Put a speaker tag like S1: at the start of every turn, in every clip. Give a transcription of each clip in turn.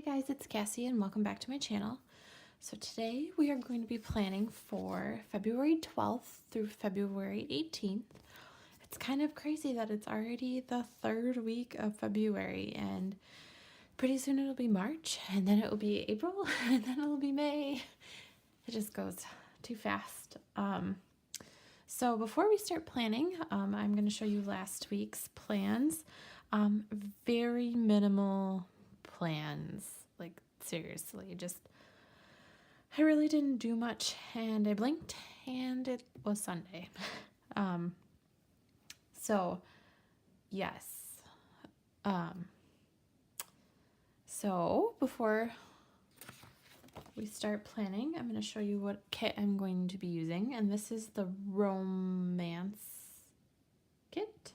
S1: Hi guys, it's Cassie and welcome back to my channel. So today we are going to be planning for February 12th through February 18th. It's kind of crazy that it's already the third week of February and pretty soon it'll be March and then it will be April and then it'll be May. It just goes too fast. So before we start planning, I'm going to show you last week's plans. Very minimal plans, like seriously, just I really didn't do much and I blinked and it was Sunday. So yes. So before we start planning, I'm going to show you what kit I'm going to be using, and this is the Romance kit.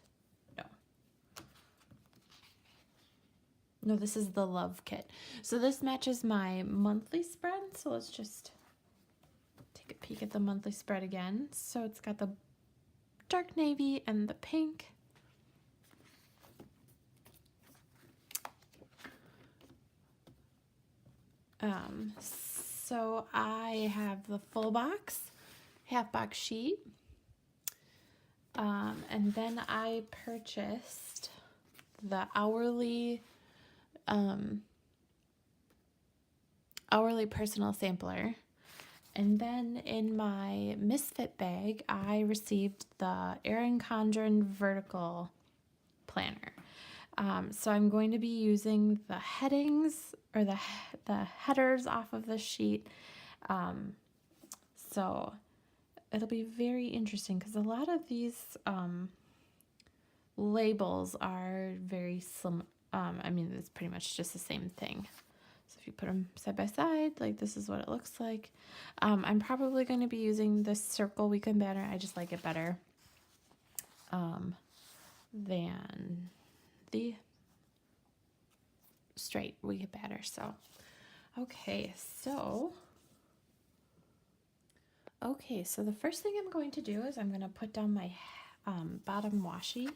S1: No, this is the Love kit. So this matches my monthly spread. So let's just take a peek at the monthly spread again. So it's got the dark navy and the pink. So I have the full box, half box sheet. And then I purchased the hourly personal sampler, and then in my Misfit bag I received the Erin Condren vertical planner. So I'm going to be using the headings or the headers off of the sheet, so it'll be very interesting because a lot of these labels are very similar. I mean, it's pretty much just the same thing. So if you put them side by side, like this is what it looks like. I'm probably going to be using this circle weekend banner. I just like it better than the straight weekend banner. So, okay, so the first thing I'm going to do is I'm going to put down my bottom washi.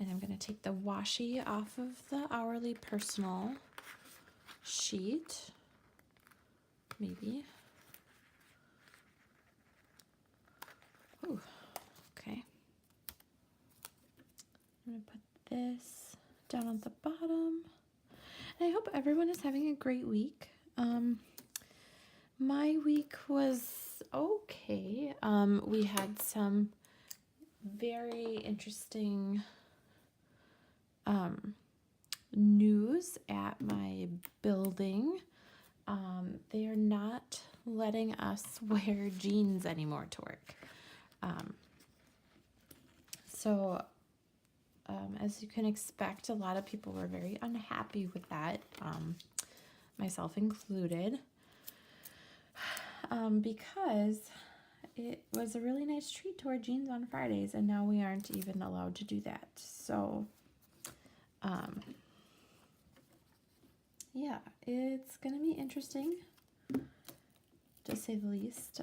S1: And I'm going to take the washi off of the hourly personal sheet, maybe. Ooh, okay. I'm going to put this down on the bottom. And I hope everyone is having a great week. My week was okay. We had some very interesting news at my building. They are not letting us wear jeans anymore to work. So as you can expect, a lot of people were very unhappy with that, myself included, because it was a really nice treat to wear jeans on Fridays, and now we aren't even allowed to do that. So yeah, it's gonna be interesting, to say the least.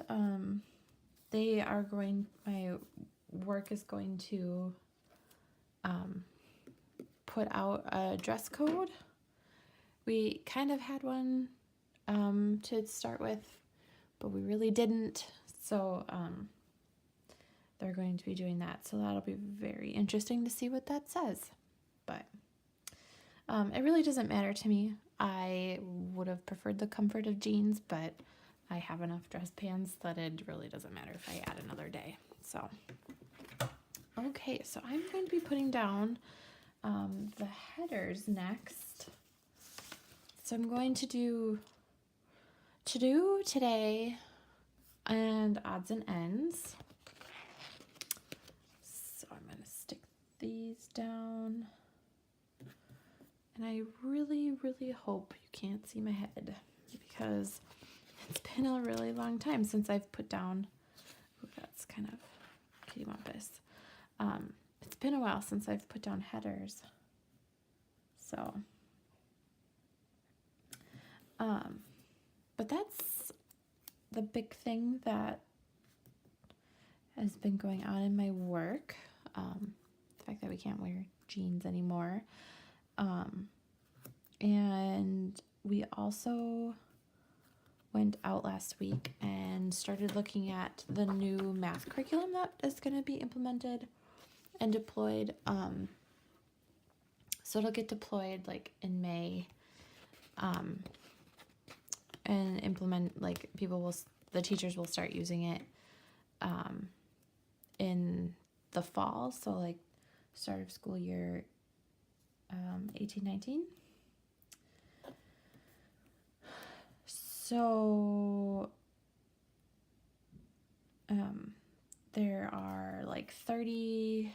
S1: My work is going to put out a dress code. We kind of had one to start with, but we really didn't. So they're going to be doing that. So that'll be very interesting to see what that says. But it really doesn't matter to me. I would have preferred the comfort of jeans, but I have enough dress pants that it really doesn't matter if I add another day. So, okay, so I'm going to be putting down the headers next. So I'm going to do today and odds and ends. So I'm going to stick these down. And I really, really hope you can't see my head, because it's been a really long time since I've put down, ooh, that's kind of kittywampus. It's been a while since I've put down headers. So, but that's the big thing that has been going on in my work. The fact that we can't wear jeans anymore. And we also went out last week and started looking at the new math curriculum that is going to be implemented and deployed. So it'll get deployed like in May, and implement, like the teachers will start using it in the fall. So like start of school year 18-19. So there are like 30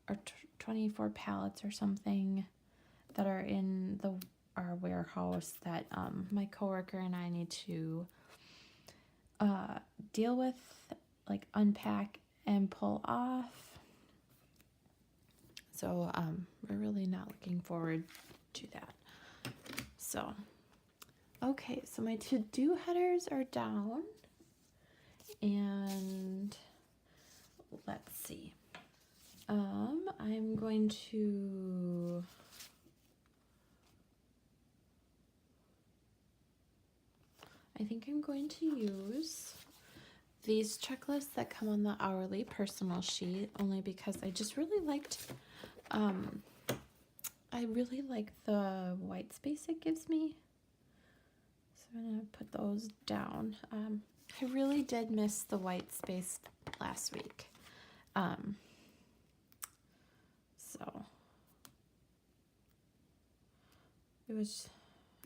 S1: or 24 pallets or something that are in our warehouse that my coworker and I need to deal with, like unpack and pull off. So we're really not looking forward to that. So okay, so my to-do headers are down, and let's see. I'm going to I think I'm going to use these checklists that come on the hourly personal sheet, only because I just really liked I really like the white space it gives me. So I'm gonna put those down. I really did miss the white space last week. So it was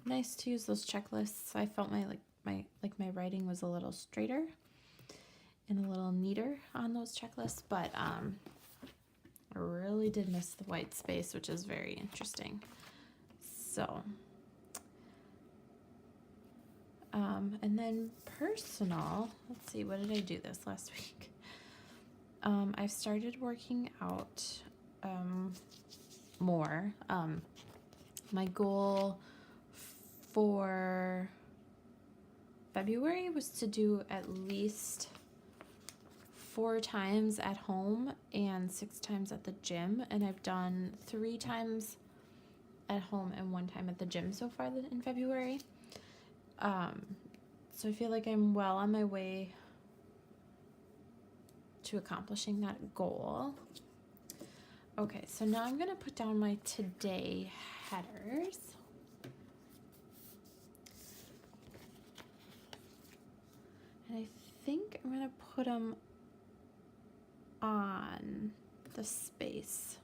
S1: nice to use those checklists. I felt my writing was a little straighter and a little neater on those checklists, but I really did miss the white space, which is very interesting. So and then personal, let's see, what did I do this last week? I've started working out more. My goal for February was to do at least 4 times at home and 6 times at the gym, and I've done 3 times at home and 1 time at the gym so far in February. So I feel like I'm well on my way to accomplishing that goal. Okay, so now I'm gonna put down my today headers. And I think I'm gonna put them on the space.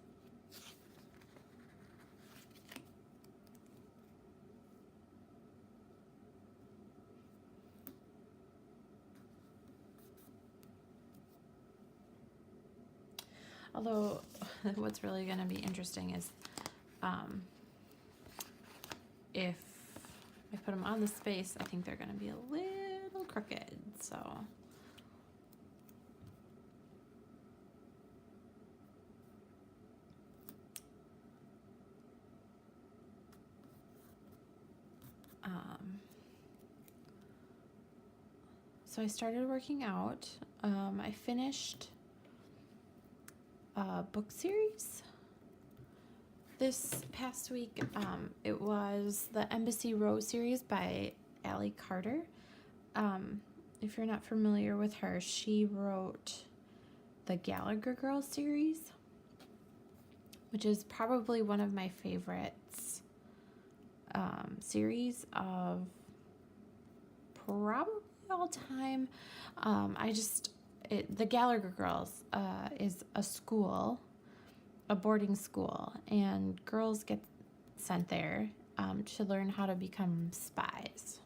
S1: Although what's really going to be interesting is if I put them on the space, I think they're going to be a little crooked. So I started working out. I finished a book series this past week. It was the Embassy Row series by Allie Carter. If you're not familiar with her, she wrote the Gallagher Girls series, which is probably one of my favorites series of probably all time. The Gallagher Girls is a school, a boarding school, and girls get sent there to learn how to become spies.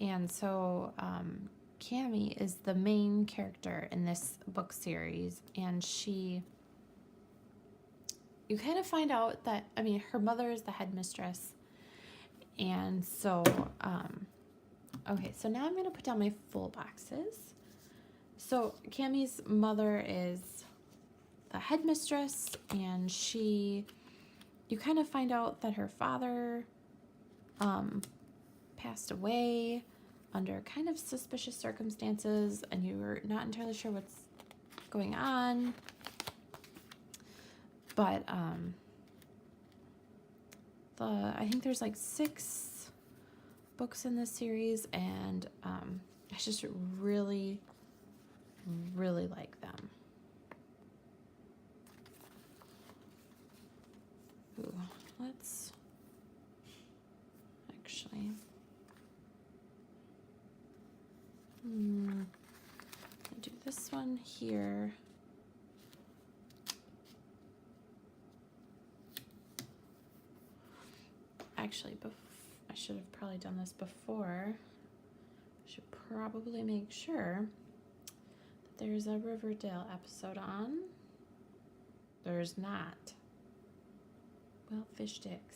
S1: And so Cammie is the main character in this book series, and you kind of find out that, her mother is the headmistress, and so, okay, so now I'm going to put down my full boxes. So Cammie's mother is the headmistress, and you kind of find out that her father passed away under kind of suspicious circumstances, and you're not entirely sure what's going on. But I think there's like 6 books in this series, and I just really, really like them. Ooh, let's actually do this one here. Actually, I should have probably done this before. I should probably make sure that there's a Riverdale episode on. There's not. Well, fish sticks.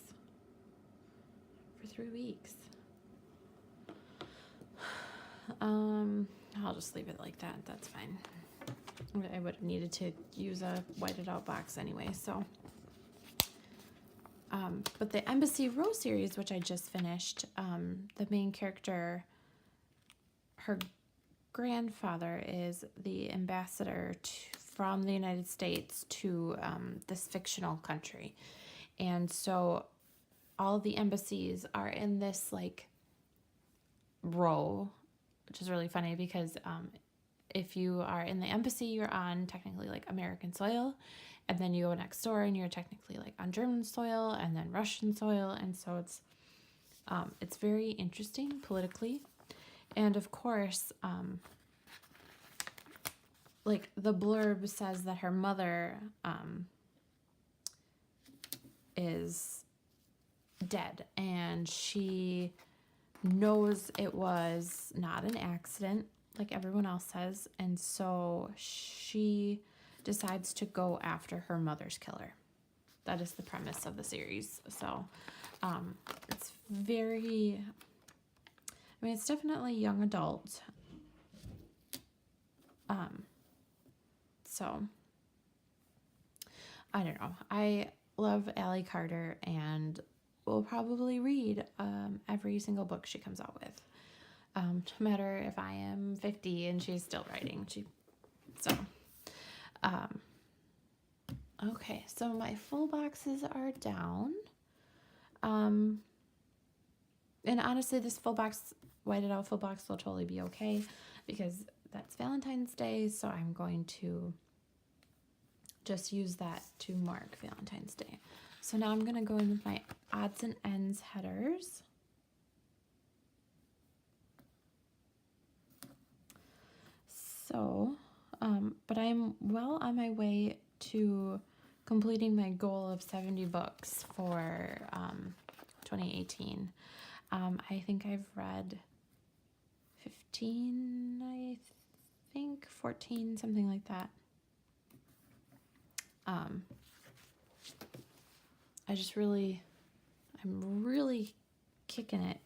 S1: For 3 weeks. I'll just leave it like that. That's fine. I would have needed to use a whited out box anyway, so. But the Embassy Row series, which I just finished, the main character, her grandfather is the ambassador from the United States to this fictional country. And so all the embassies are in this like row, which is really funny because if you are in the embassy, you're on technically like American soil, and then you go next door and you're technically like on German soil and then Russian soil. And so it's very interesting politically. And of course, like the blurb says that her mother is dead, and she knows it was not an accident like everyone else says, and so she decides to go after her mother's killer. That is the premise of the series. So it's very, I mean, it's definitely young adult. So I don't know. I love Allie Carter and will probably read every single book she comes out with. No matter if I am 50 and she's still writing. Okay, so my full boxes are down. And honestly, this whited out full box will totally be okay because that's Valentine's Day, so I'm going to just use that to mark Valentine's Day. So now I'm going to go in with my odds and ends headers. So, but I'm well on my way to completing my goal of 70 books for 2018. I think I've read 15, I think 14, something like that. I'm really kicking it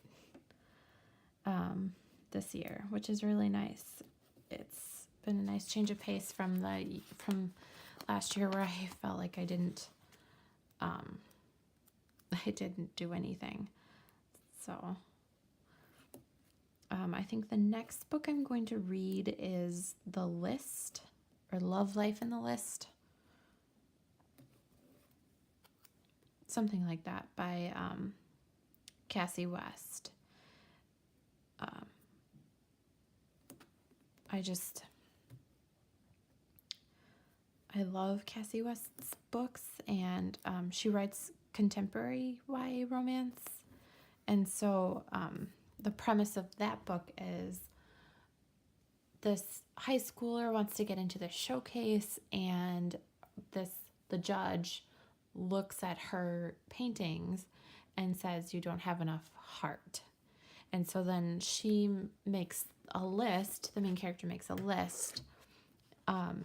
S1: this year, which is really nice. It's been a nice change of pace from last year where I felt like I didn't do anything. So I think the next book I'm going to read is The List, or Love Life in the List. Something like that, by Cassie West. I love Cassie West's books, and she writes contemporary YA romance. And so the premise of that book is this high schooler wants to get into the showcase, and the judge looks at her paintings and says, "You don't have enough heart." And so then she makes a list, the main character makes a list,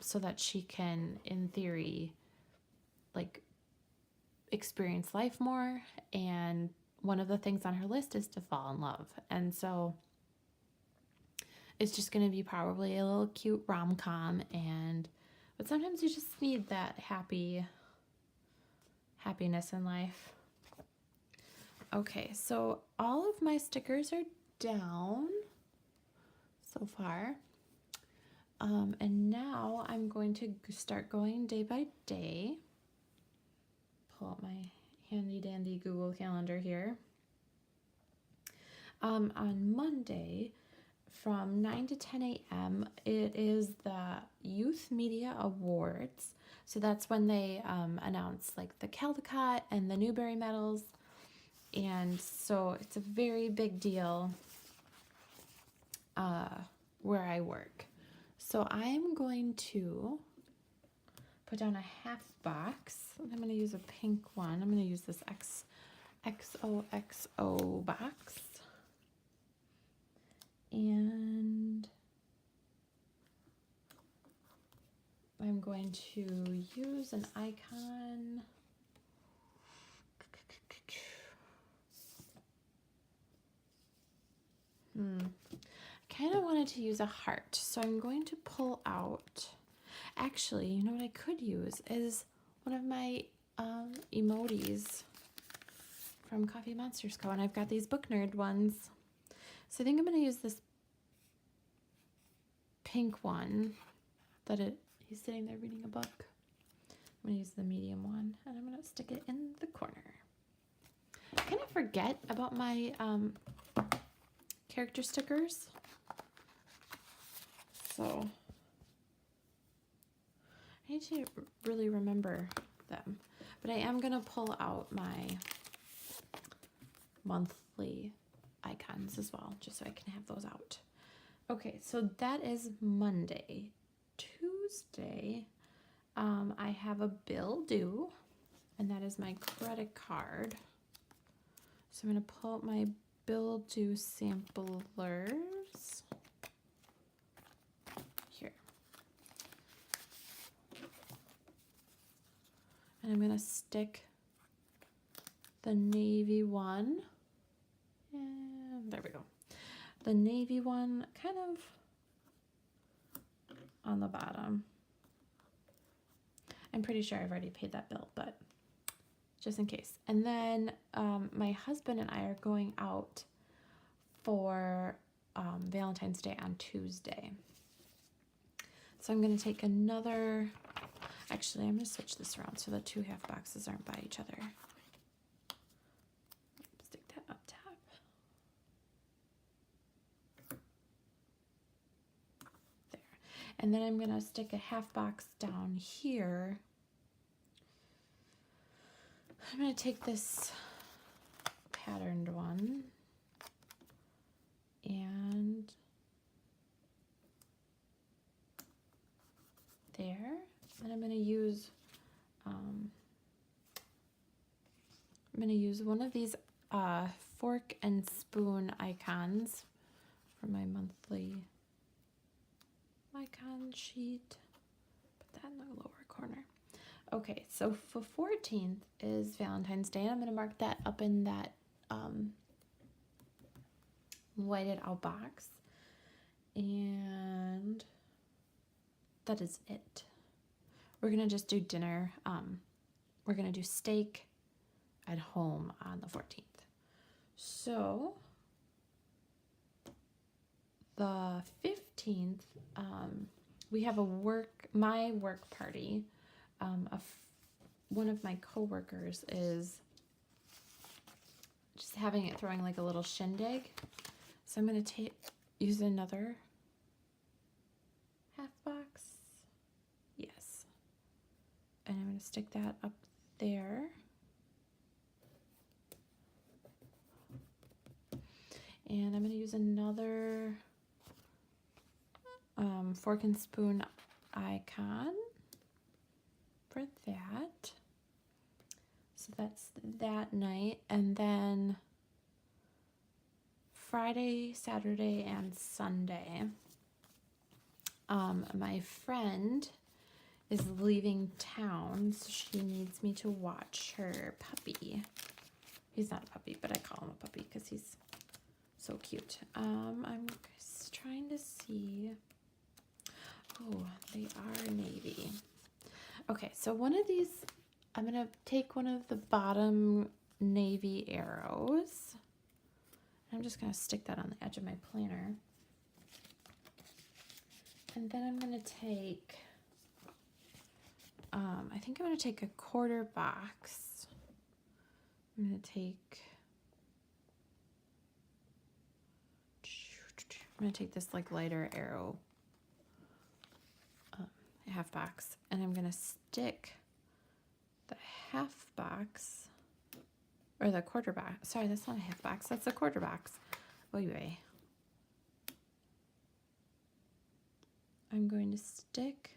S1: so that she can, in theory, like, experience life more. And one of the things on her list is to fall in love. And so it's just going to be probably a little cute rom-com, but sometimes you just need that happiness in life. Okay, so all of my stickers are down so far. And now I'm going to start going day by day. Pull out my handy dandy Google Calendar here. On Monday from 9 to 10 a.m. it is the Youth Media Awards. So that's when they announce like the Caldecott and the Newbery medals. And so it's a very big deal where I work. So I'm going to put down a half box. I'm going to use a pink one. I'm going to use this XOXO box. And I'm going to use an icon. I kind of wanted to use a heart, so I'm going to pull out. Actually, you know what I could use is one of my emojis from Coffee Monsters Co. And I've got these Book Nerd ones. So I think I'm going to use this pink one he's sitting there reading a book. I'm going to use the medium one, and I'm going to stick it in the corner. I kind of forget about my character stickers. So I need to really remember them. But I am going to pull out my monthly icons as well, just so I can have those out. Okay, so that is Monday. Tuesday, I have a bill due, and that is my credit card. So I'm going to pull out my bill due samplers. Here. And I'm going to stick the navy one. And there we go. The navy one kind of on the bottom. I'm pretty sure I've already paid that bill, but just in case. And then my husband and I are going out for Valentine's Day on Tuesday. So I'm going to take another, actually I'm going to switch this around so the two half boxes aren't by each other. Stick that up top. There. And then I'm going to stick a half box down here. I'm going to take this patterned one and there. And I'm going to use one of these fork and spoon icons for my monthly icon sheet. Put that in the lower corner. Okay, so for 14th is Valentine's Day, and I'm going to mark that up in that whited out box. And that is it. We're going to just do dinner. We're going to do steak at home on the 14th. So the 15th, we have my work party. One of my coworkers is just having it, throwing like a little shindig. So I'm going to use another half box. Yes. And I'm going to stick that up there. And I'm going to use another fork and spoon icon for that. So that's that night. And then Friday, Saturday, and Sunday, my friend is leaving town, so she needs me to watch her puppy. He's not a puppy, but I call him a puppy because he's so cute. I'm just trying to see. Oh, they are navy. Okay, so one of these, I'm going to take one of the bottom navy arrows. I'm just going to stick that on the edge of my planner. And then I'm going to take, I think I'm going to take a quarter box I'm going to take this like lighter arrow half box, and I'm going to stick the half box, or the quarter box. Sorry, that's not a half box. That's a quarter box. Anyway, I'm going to stick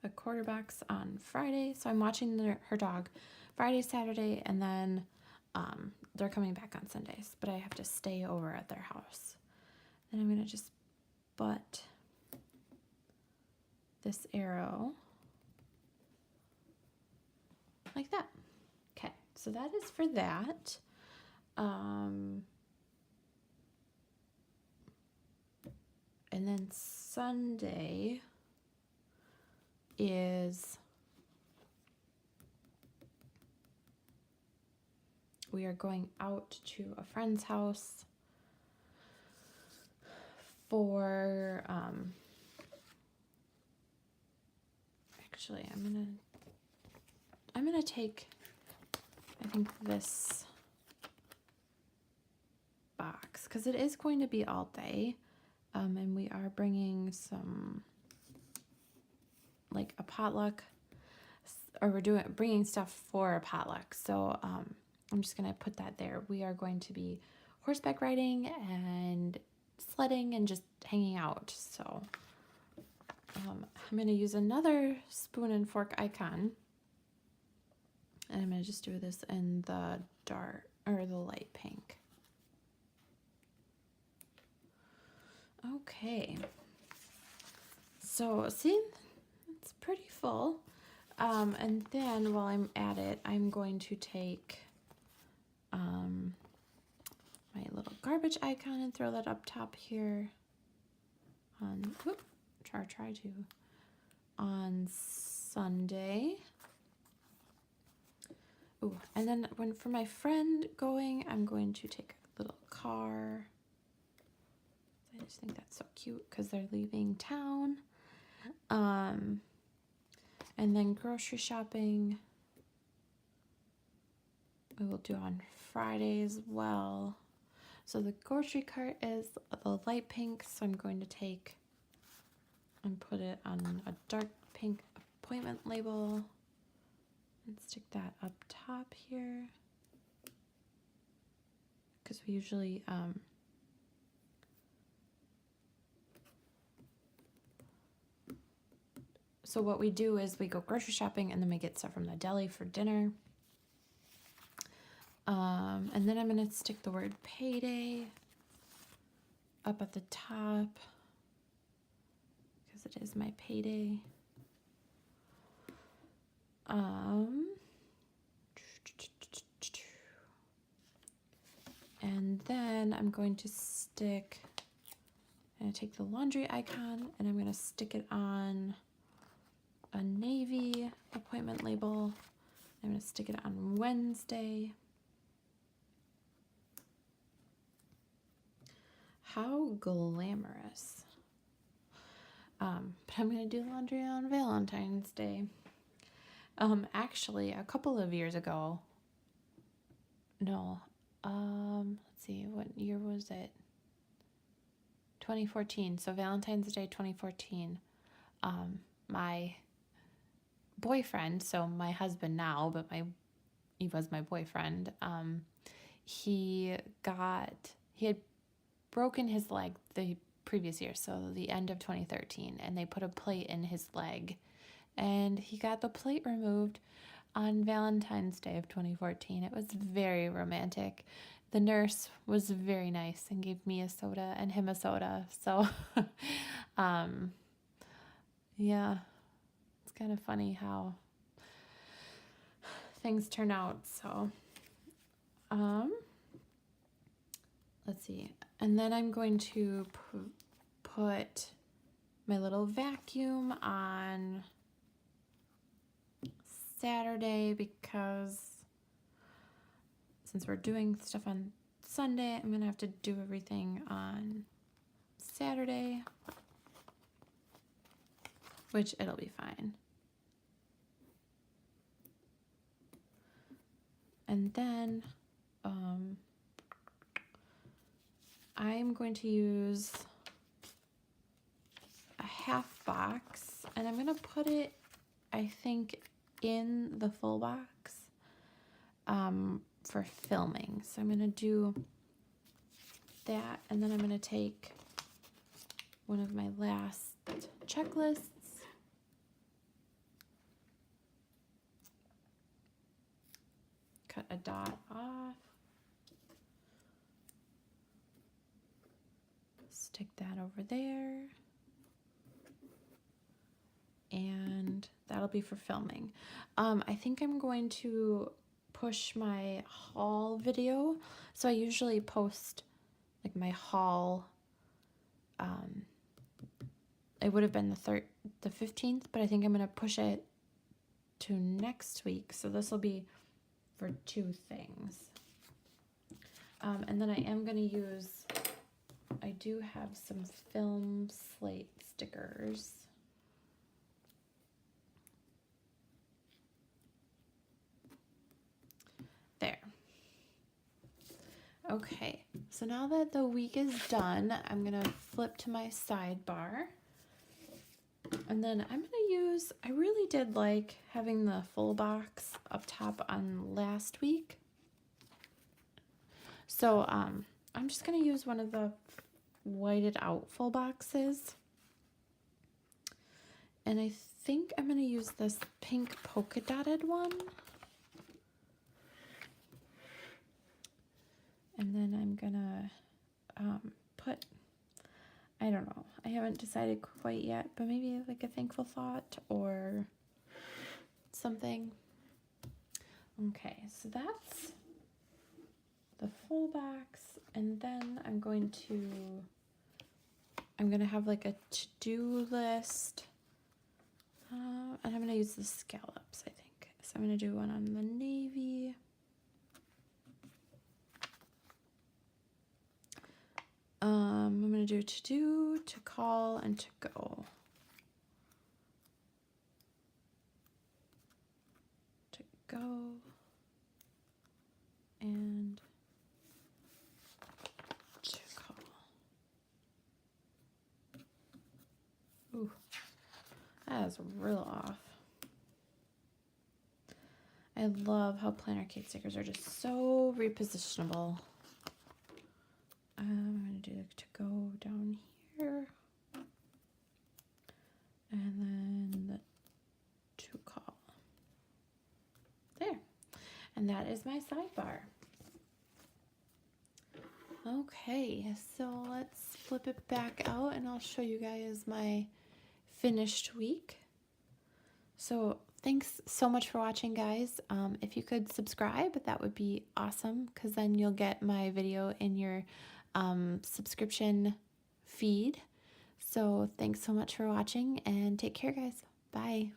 S1: the quarter box on Friday. So I'm watching her dog Friday, Saturday, and then they're coming back on Sundays. But I have to stay over at their house. And I'm going to just butt this arrow like that. Okay, so that is for that. And then Sunday is we are going out to a friend's house for actually I'm gonna take, I think, this box because it is going to be all day, and we are bringing some, like, a potluck, or we're bringing stuff for a potluck. So I'm just gonna put that there. We are going to be horseback riding and sledding and just hanging out. So I'm gonna use another spoon and fork icon, and I'm gonna just do this in the dark, or the light pink. Okay, so see, it's pretty full. And then while I'm at it, I'm going to take my little garbage icon and throw that up top here on, on Sunday. Ooh, and then for my friend going, I'm going to take a little car. I just think that's so cute because they're leaving town. And then grocery shopping we will do on Friday as well. So the grocery cart is the light pink, so I'm going to take and put it on a dark pink appointment label and stick that up top here, because we usually so what we do is we go grocery shopping and then we get stuff from the deli for dinner. And then I'm going to stick the word payday up at the top because it is my payday. And then I'm going to take the laundry icon and I'm going to stick it on a navy appointment label. I'm going to stick it on Wednesday. How glamorous. But I'm going to do laundry on Valentine's Day. Actually, a couple of years ago, let's see, what year was it? 2014. So Valentine's Day 2014. My boyfriend, so my husband now, but he was my boyfriend. He had broken his leg the previous year, so the end of 2013, and they put a plate in his leg, and he got the plate removed on Valentine's Day of 2014. It was very romantic. The nurse was very nice and gave me a soda and him a soda. So, yeah, it's kind of funny how things turn out. So, let's see. And then I'm going to put my little vacuum on Saturday because since we're doing stuff on Sunday, I'm going to have to do everything on Saturday, which it'll be fine. And then I'm going to use a half box, and I'm going to put it, I think, in the full box for filming. So I'm going to do that, and then I'm going to take one of my last checklists, cut a dot off, stick that over there, and that'll be for filming. I think I'm going to push my haul video. So I usually post like my haul. It would have been the 15th, but I think I'm going to push it to next week. So this will be for 2 things. And then I am going to use, I do have some film slate stickers. There. Okay, so now that the week is done, I'm going to flip to my sidebar. And then I'm going to use, I really did like having the full box up top on last week. So I'm just going to use one of the whited out full boxes. And I think I'm going to use this pink polka dotted one. And then I'm going to put, I don't know, I haven't decided quite yet, but maybe like a thankful thought or something. Okay, so that's the full box, and then I'm going to have like a to-do list, and I'm going to use the scallops, I think. So I'm going to do one on the navy. I'm going to do to do, to call, and to go. To go. And to call. Ooh, that is real off. I love how Planner Kate stickers are just so repositionable. I'm going to do to go down here. And then the to call. There. And that is my sidebar. Okay, so let's flip it back out and I'll show you guys my finished week. So thanks so much for watching, guys. If you could subscribe, that would be awesome, because then you'll get my video in your subscription feed. So thanks so much for watching, and take care, guys. Bye.